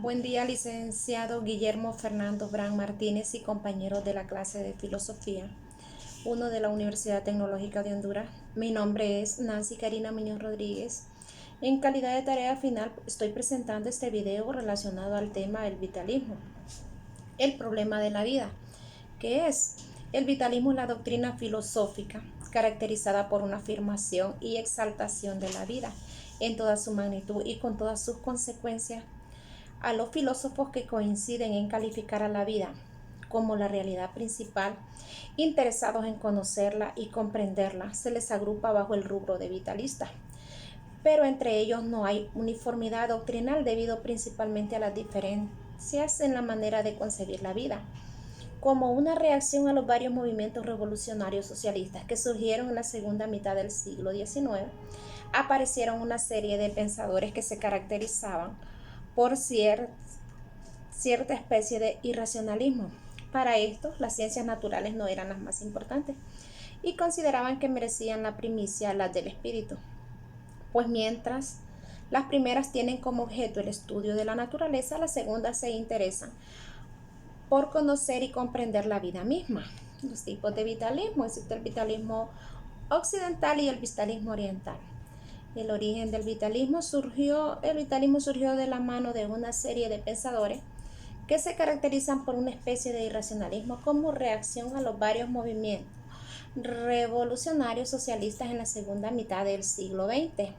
Buen día, licenciado Guillermo Fernando Bran Martínez y compañeros de la clase de Filosofía 1 de la Universidad Tecnológica de Honduras. Mi nombre es Nancy Karina Muñoz Rodríguez. En calidad de tarea final estoy presentando este video relacionado al tema del vitalismo, el problema de la vida. ¿Qué es? El vitalismo es la doctrina filosófica caracterizada por una afirmación y exaltación de la vida en toda su magnitud y con todas sus consecuencias. A los filósofos que coinciden en calificar a la vida como la realidad principal, interesados en conocerla y comprenderla, se les agrupa bajo el rubro de vitalistas. Pero entre ellos no hay uniformidad doctrinal debido principalmente a las diferencias en la manera de concebir la vida. Como una reacción a los varios movimientos revolucionarios socialistas que surgieron en la segunda mitad del siglo XIX, aparecieron una serie de pensadores que se caracterizaban por cierta especie de irracionalismo. Para esto, las ciencias naturales no eran las más importantes y consideraban que merecían la primicia las del espíritu. Pues mientras las primeras tienen como objeto el estudio de la naturaleza, las segundas se interesan por conocer y comprender la vida misma. Los tipos de vitalismo: existe el vitalismo occidental y el vitalismo oriental. El origen del vitalismo surgió de la mano de una serie de pensadores que se caracterizan por una especie de irracionalismo como reacción a los varios movimientos revolucionarios socialistas en la segunda mitad del siglo XX.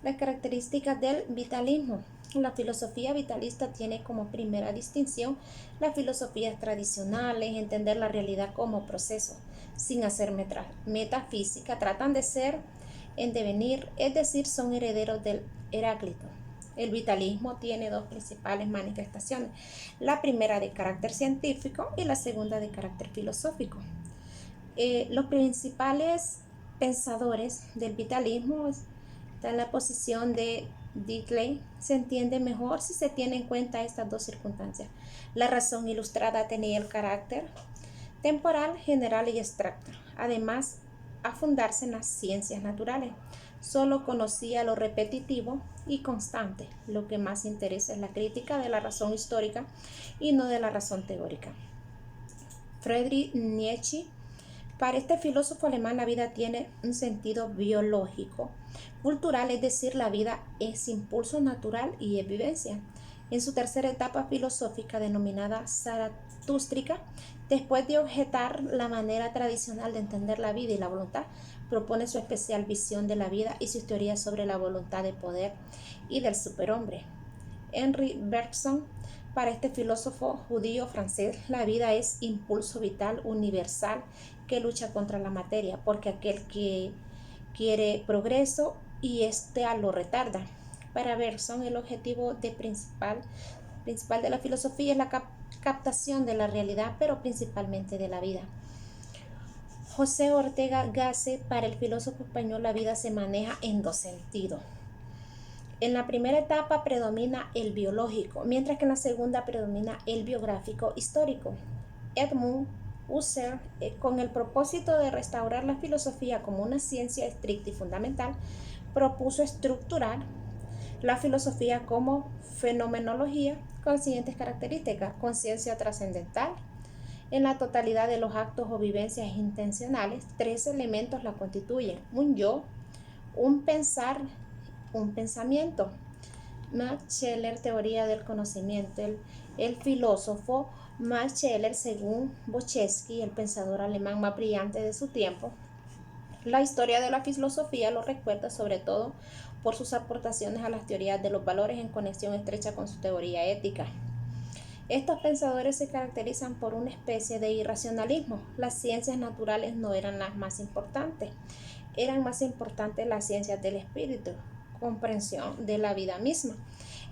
Las características del vitalismo. La filosofía vitalista tiene como primera distinción las filosofías tradicionales, entender la realidad como proceso, sin hacer metafísica, tratan de ser en devenir, es decir, son herederos del Heráclito. El vitalismo tiene dos principales manifestaciones, la primera de carácter científico y la segunda de carácter filosófico. Los principales pensadores del vitalismo están en la posición de Digley. Se entiende mejor si se tiene en cuenta estas dos circunstancias. La razón ilustrada tenía el carácter temporal, general y abstracto. Además, a fundarse en las ciencias naturales. Solo conocía lo repetitivo y constante. Lo que más interesa es la crítica de la razón histórica y no de la razón teórica. Friedrich Nietzsche. Para este filósofo alemán, la vida tiene un sentido biológico, cultural, es decir, la vida es impulso natural y es vivencia. En su tercera etapa filosófica, denominada zaratústrica, después de objetar la manera tradicional de entender la vida y la voluntad, propone su especial visión de la vida y sus teorías sobre la voluntad de poder y del superhombre. Henri Bergson. Para este filósofo judío francés, la vida es impulso vital universal que lucha contra la materia, porque aquel que quiere progreso y éste lo retarda. Para Bergson, el objetivo principal de la filosofía es la captación de la realidad, pero principalmente de la vida. José Ortega Gasset. Para el filósofo español, la vida se maneja en dos sentidos. En la primera etapa predomina el biológico, mientras que en la segunda predomina el biográfico histórico. Edmund Husserl, con el propósito de restaurar la filosofía como una ciencia estricta y fundamental, propuso estructurar la filosofía como fenomenología con las siguientes características: conciencia trascendental en la totalidad de los actos o vivencias intencionales. Tres elementos la constituyen: un yo, un pensar, un pensamiento. Max Scheler, teoría del conocimiento. El filósofo Max Scheler, según Bochevsky, el pensador alemán más brillante de su tiempo, la historia de la filosofía lo recuerda sobre todo por sus aportaciones a las teorías de los valores en conexión estrecha con su teoría ética. Estos pensadores se caracterizan por una especie de irracionalismo. Las ciencias naturales no eran las más importantes, eran más importantes las ciencias del espíritu, comprensión de la vida misma.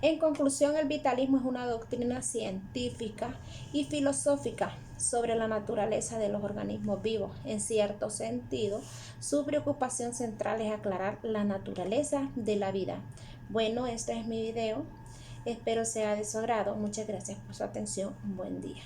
En conclusión, el vitalismo es una doctrina científica y filosófica sobre la naturaleza de los organismos vivos. En cierto sentido, su preocupación central es aclarar la naturaleza de la vida. Bueno, este es mi video. Espero sea de su agrado. Muchas gracias por su atención. Buen día.